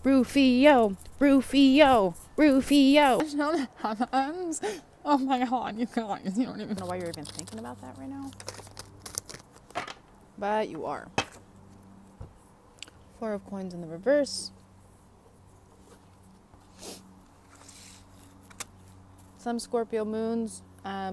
Rufio, Rufio, Rufio. Oh my god, you guys, you don't even know why you're even thinking about that right now. But you are. Four of coins in the reverse. Some Scorpio moons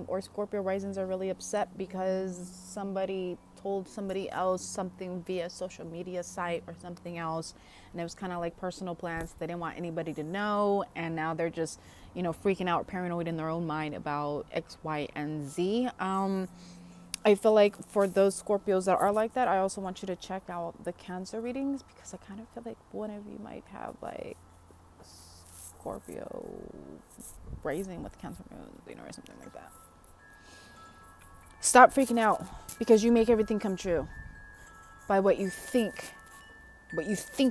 or Scorpio risings are really upset because somebody told somebody else something via social media site or something else, and it was kind of like personal plans they didn't want anybody to know, and now they're just, you know, freaking out, paranoid in their own mind about X, Y, and Z. I feel like for those Scorpios that are like that, I also want you to check out the Cancer readings, because I kind of feel like one of you might have like Scorpio rising with Cancer moon, you know, or something like that. Stop freaking out, because you make everything come true by what you think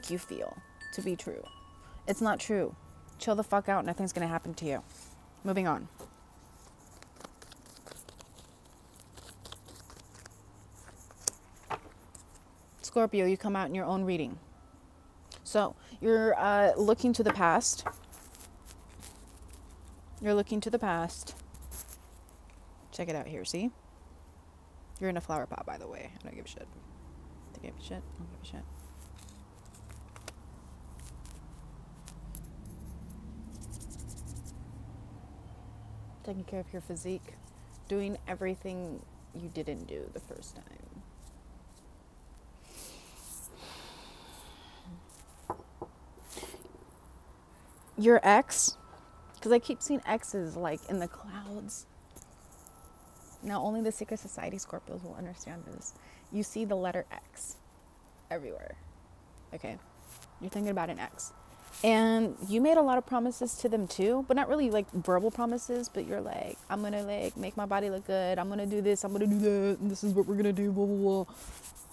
you feel to be true. It's not true. Chill the fuck out. Nothing's gonna happen to you. Moving on. Scorpio, you come out in your own reading. So you're looking to the past. You're looking to the past. Check it out here, see? You're in a flower pot, by the way. I don't give a shit. I give a shit. I don't give a shit. Taking care of your physique. Doing everything you didn't do the first time. Your ex, because I keep seeing exes like in the clouds. Now, only the secret society Scorpios will understand this. You see the letter X everywhere. Okay? You're thinking about an ex. And you made a lot of promises to them too, but not really like verbal promises, but you're like, I'm going to like make my body look good. I'm going to do this. I'm going to do that. And this is what we're going to do. Blah, blah, blah.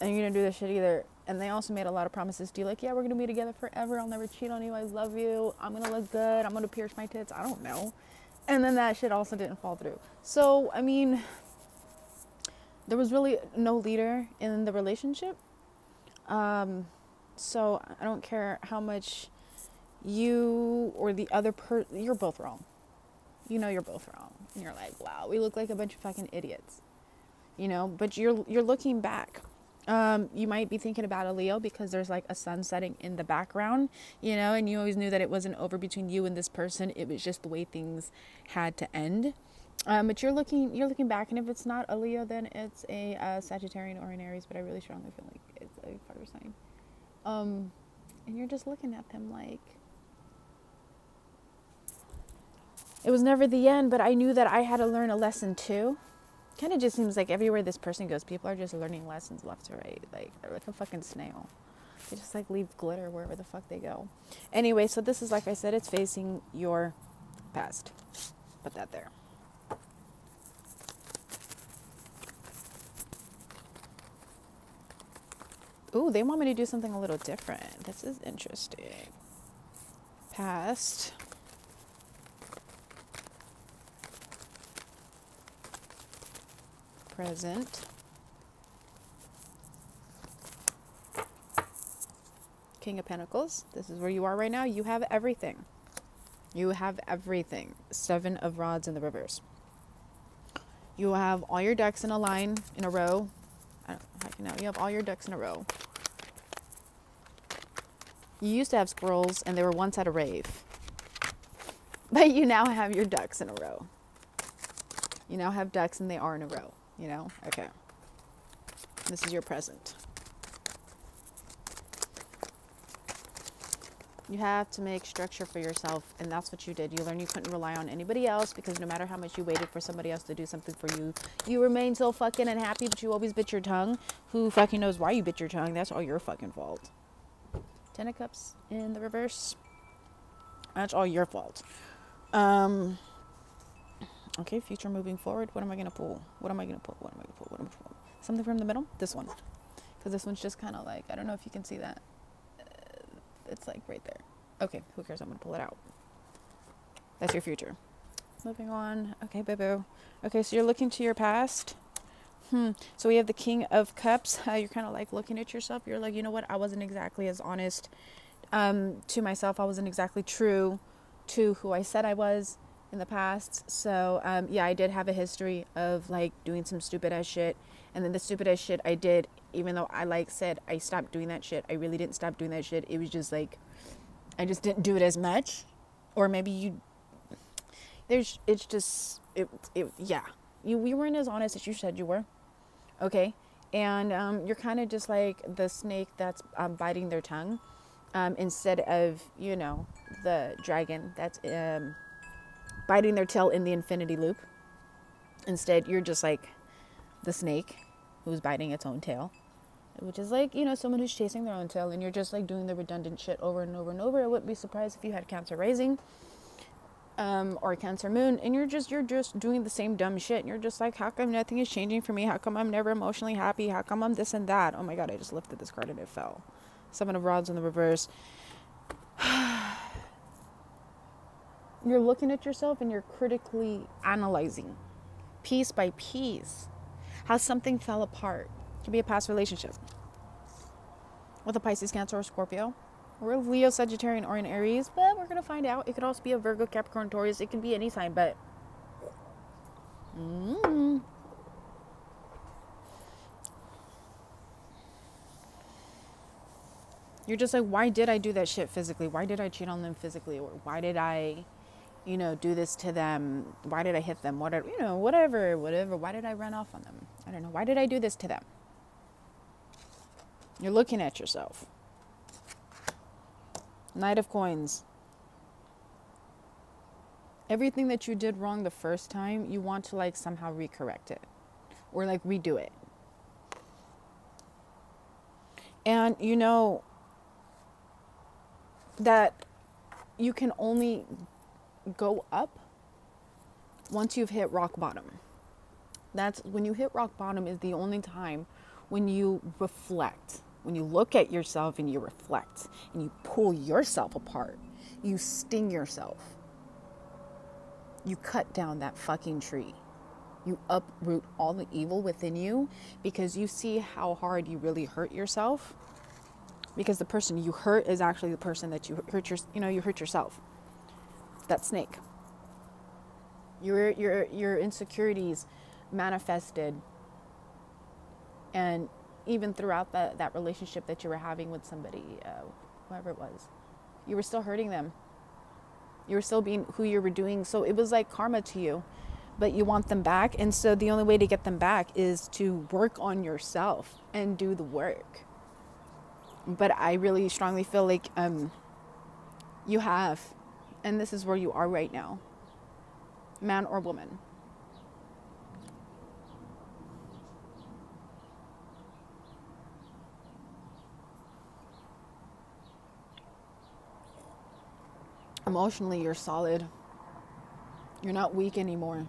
And you're going to do this shit either. And they also made a lot of promises to you, like, yeah, we're going to be together forever. I'll never cheat on you. I love you. I'm going to look good. I'm going to pierce my tits. I don't know. And then that shit also didn't fall through. So, I mean, there was really no leader in the relationship. So I don't care how much you or the other person, you're both wrong. You know you're both wrong. And you're like, wow, we look like a bunch of fucking idiots. You know, but you're looking back. You might be thinking about a Leo because there's like a sun setting in the background, you know, and you always knew that it wasn't over between you and this person. It was just the way things had to end. But you're looking back, and if it's not a Leo, then it's a Sagittarian or an Aries, but I really strongly feel like it's a fire sign. And you're just looking at them like, it was never the end, but I knew that I had to learn a lesson too. Kind of just seems like everywhere this person goes, people are just learning lessons left to right. Like, they're like a fucking snail. They just like leave glitter wherever the fuck they go. Anyway, so this is, like I said, it's facing your past. Put that there. Ooh, they want me to do something a little different. This is interesting. Past. Present. King of Pentacles. This is where you are right now. You have everything. You have everything. Seven of Rods in the reverse. You have all your ducks in a line, in a row. I don't know how you know. You have all your ducks in a row. You used to have squirrels, and they were once at a rave. But you now have your ducks in a row. You now have ducks, and they are in a row. You know? Okay. This is your present. You have to make structure for yourself, and that's what you did. You learned you couldn't rely on anybody else, because no matter how much you waited for somebody else to do something for you, you remain so fucking unhappy, but you always bit your tongue. Who fucking knows why you bit your tongue? That's all your fucking fault. Ten of Cups in the reverse. That's all your fault. Okay, future moving forward. What am I going to pull? What am I going to pull? What am I going to pull? What am I going to pull? Something from the middle? This one. Because this one's just kind of like, I don't know if you can see that. It's like right there. Okay, who cares? I'm going to pull it out. That's your future. Moving on. Okay, boo-boo. Okay, so you're looking to your past. So we have the King of Cups. You're kind of like looking at yourself. You're like, you know what? I wasn't exactly as honest to myself. I wasn't exactly true to who I said I was in the past. So yeah, I did have a history of like doing some stupid ass shit. And then the stupid ass shit I did, even though I like said I stopped doing that shit, I really didn't stop doing that shit. It was just like, I just didn't do it as much. Or maybe it's just, yeah. We weren't as honest as you said you were. Okay. And you're kind of just like the snake that's biting their tongue. Instead of, you know, the dragon that's biting their tail in the infinity loop. Instead, you're just like the snake who's biting its own tail. Which is like, you know, someone who's chasing their own tail, and you're just like doing the redundant shit over and over and over. I wouldn't be surprised if you had Cancer rising or Cancer moon, and you're just doing the same dumb shit. And you're just like, how come nothing is changing for me? How come I'm never emotionally happy? How come I'm this and that? Oh my God, I just lifted this card and it fell. Seven of Rods in the reverse. You're looking at yourself and you're critically analyzing piece by piece how something fell apart. It could be a past relationship with a Pisces, Cancer, or Scorpio, or a Leo, Sagittarian, or an Aries, but we're going to find out. It could also be a Virgo, Capricorn, Taurus. It can be any sign, but you're just like, why did I do that shit physically? Why did I cheat on them physically? Or why did I, you know, do this to them? Why did I hit them? Whatever, you know, whatever. Why did I run off on them? I don't know. Why did I do this to them? You're looking at yourself. Knight of Coins. Everything that you did wrong the first time, you want to like somehow recorrect it or like redo it. And you know that you can only go up once you've hit rock bottom. That's when you hit rock bottom is the only time when you reflect. When you look at yourself and you reflect and you pull yourself apart, you sting yourself. You cut down that fucking tree. You uproot all the evil within you because you see how hard you really hurt yourself. Because the person you hurt is actually the person that you hurt you hurt yourself. That snake. Your insecurities manifested, and even throughout that relationship that you were having with somebody, whoever it was, you were still hurting them. You were still being who you were doing. So it was like karma to you, but you want them back. And so the only way to get them back is to work on yourself and do the work. But I really strongly feel like you have, and this is where you are right now, man or woman. Emotionally, you're solid. You're not weak anymore.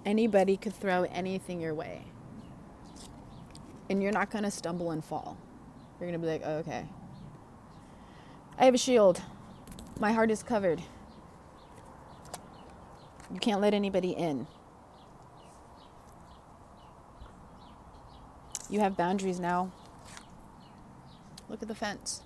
Anybody could throw anything your way. And you're not going to stumble and fall. You're going to be like, oh, okay. I have a shield. My heart is covered. You can't let anybody in. You have boundaries now. Look at the fence.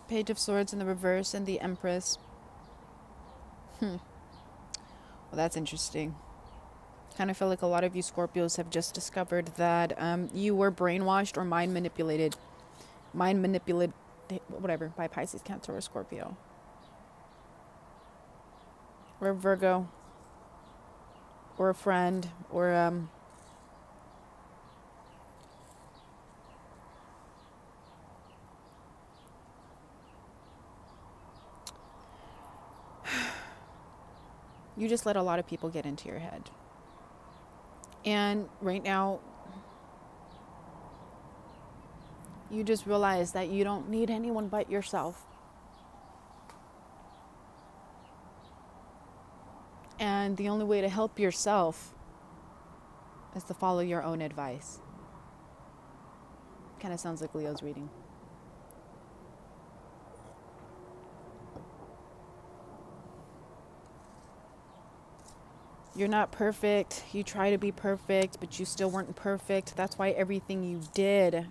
Page of Swords in the reverse and the Empress. Well, that's interesting. Kind of feel like a lot of you Scorpios have just discovered that you were brainwashed or mind manipulated, whatever, by Pisces, Cancer, or Scorpio. Or a Virgo. Or a friend. Or you just let a lot of people get into your head. And right now, you just realize that you don't need anyone but yourself. And the only way to help yourself is to follow your own advice. Kind of sounds like Leo's reading. You're not perfect. You try to be perfect, but you still weren't perfect. That's why everything you did,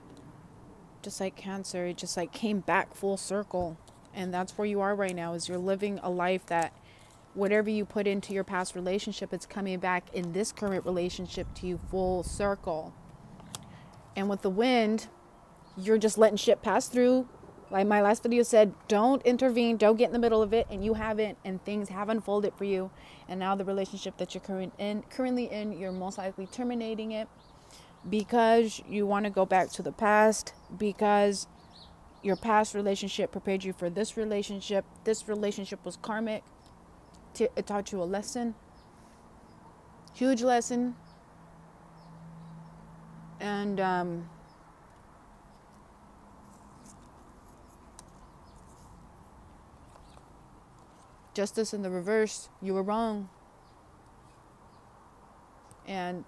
just like Cancer, it just like came back full circle. And that's where you are right now, is you're living a life that whatever you put into your past relationship, it's coming back in this current relationship to you full circle. And with the Wind, you're just letting shit pass through. Like my last video said, don't intervene, don't get in the middle of it, and you haven't, and things have unfolded for you. And now the relationship that you're currently in, you're most likely terminating it because you want to go back to the past, because your past relationship prepared you for this relationship. This relationship was karmic. It taught you a lesson, huge lesson. And justice in the reverse, you were wrong. And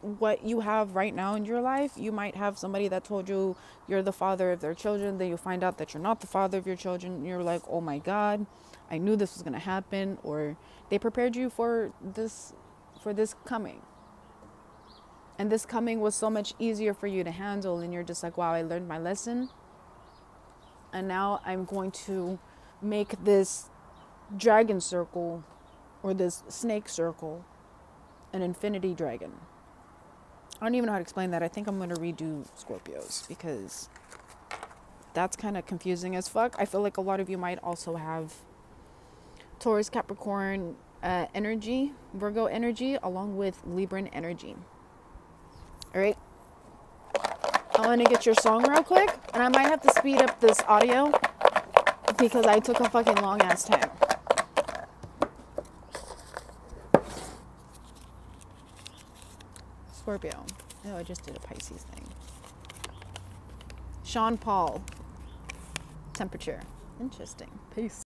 what you have right now in your life, you might have somebody that told you you're the father of their children, then you find out that you're not the father of your children, and you're like, oh my God, I knew this was going to happen. Or they prepared you for this coming, and this coming was so much easier for you to handle, and you're just like, wow, I learned my lesson, and now I'm going to make this dragon circle, or this snake circle, an infinity dragon. I don't even know how to explain that. I think I'm going to redo Scorpios because that's kind of confusing as fuck. I feel like a lot of you might also have Taurus, Capricorn energy, Virgo energy, along with Libran energy. All right. I want to get your song real quick, and I might have to speed up this audio because I took a fucking long ass time. Scorpio. Oh, I just did a Pisces thing. Sean Paul. Temperature. Interesting. Peace.